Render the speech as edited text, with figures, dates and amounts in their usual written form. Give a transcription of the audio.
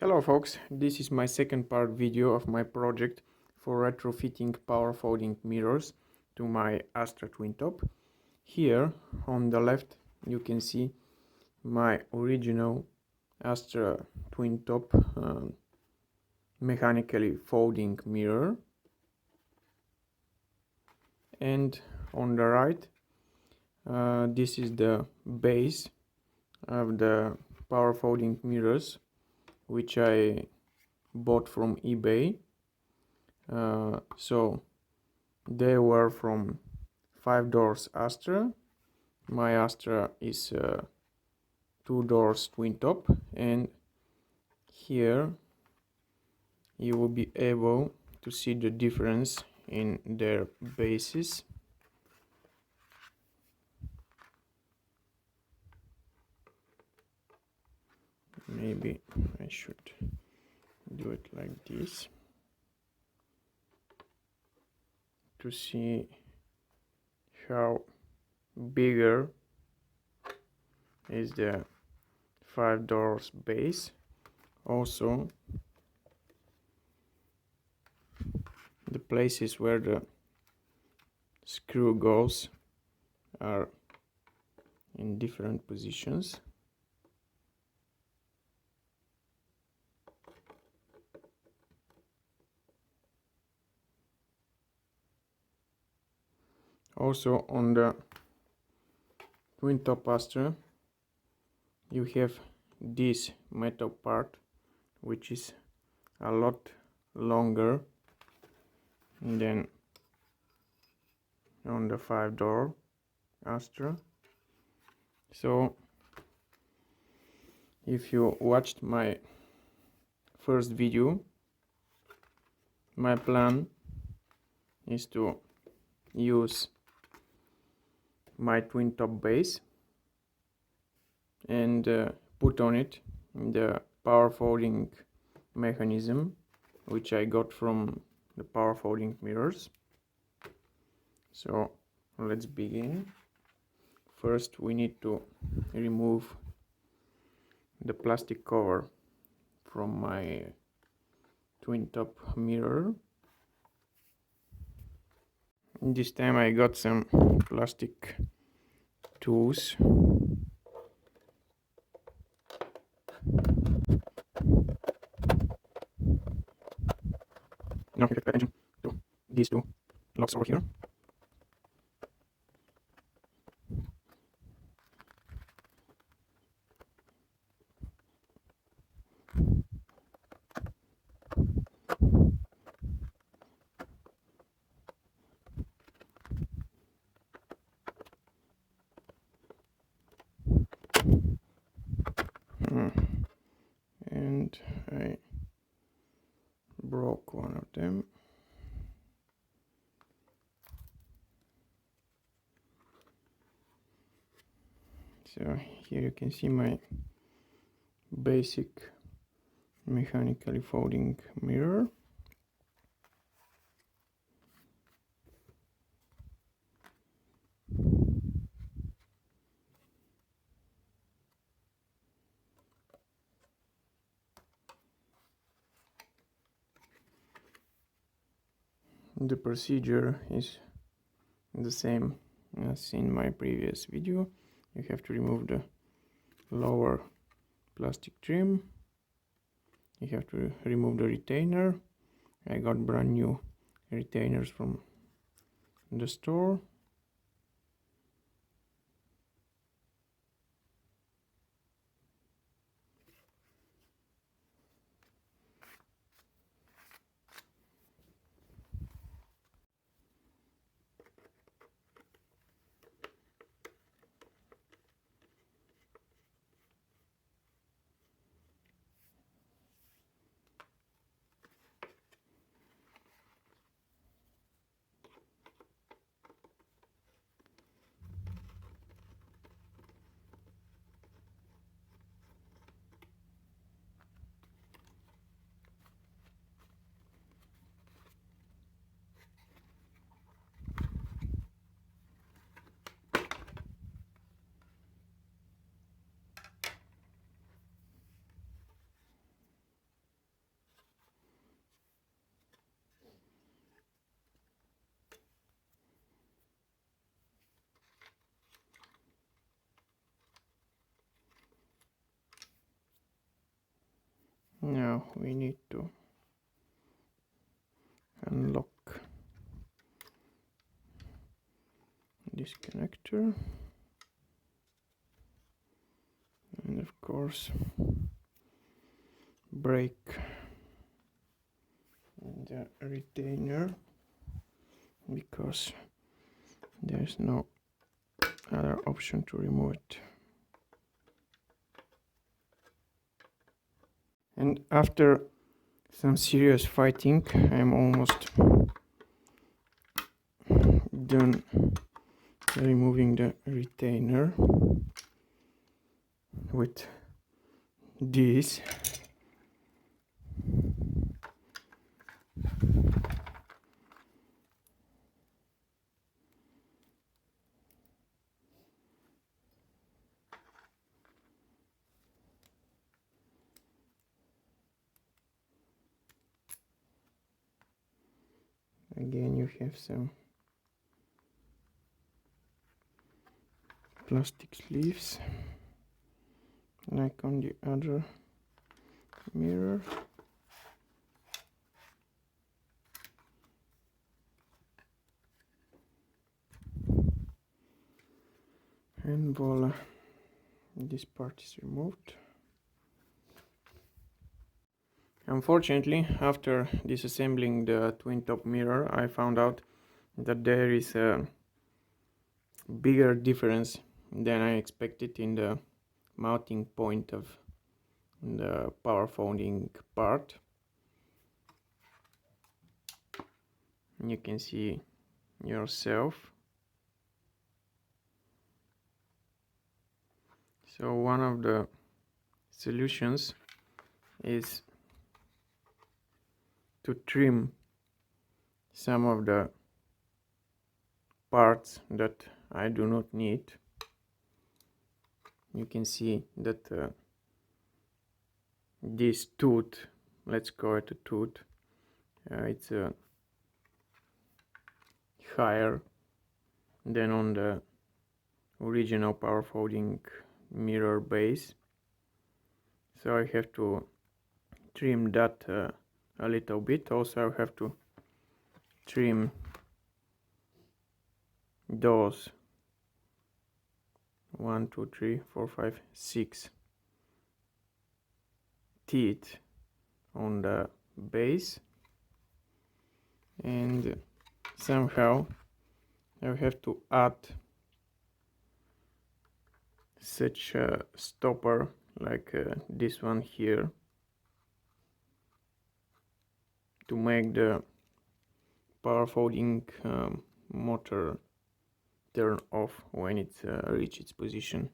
Hello folks, this is my second part video of my project for retrofitting power folding mirrors to my Astra Twintop. Here on the left you can see my original Astra Twintop mechanically folding mirror, and on the right this is the base of the power folding mirrors which I bought from eBay. So they were from 5 doors Astra. My Astra is 2 doors Twintop, and here you will be able to see the difference in their bases. Maybe I should do it like this to see how bigger is the 5 doors base. Also, the places where the screw goes are in different positions. Also on the Twintop Astra you have this metal part which is a lot longer than on the 5 door Astra. So if you watched my first video, my plan is to use my Twintop base and put on it the power folding mechanism which I got from the power folding mirrors. So let's begin. First we need to remove the plastic cover from my Twintop mirror. This time I got some plastic tools. Now you have to pay attention to these two locks over here. And I broke one of them. So here you can see my basic mechanically folding mirror. The procedure is the same as in my previous video. You have to remove the lower plastic trim. You have to remove the retainer. I got brand new retainers from the store. Now we need to unlock this connector, and of course break the retainer, because there's no other option to remove it. And after some serious fighting, I'm almost done removing the retainer with this. Again, you have some plastic sleeves like on the other mirror. And voila, this part is removed. Unfortunately, after disassembling the twin top mirror, I found out that there is a bigger difference than I expected in the mounting point of the power folding part. You can see yourself. So one of the solutions is to trim some of the parts that I do not need. You can see that this tooth, let's call it a tooth, it's higher than on the original power folding mirror base, so I have to trim that a little bit. Also, I have to trim those 1, 2, 3, 4, 5, 6 teeth on the base, and somehow I have to add such a stopper like this one here to make the power folding motor turn off when it reaches its position.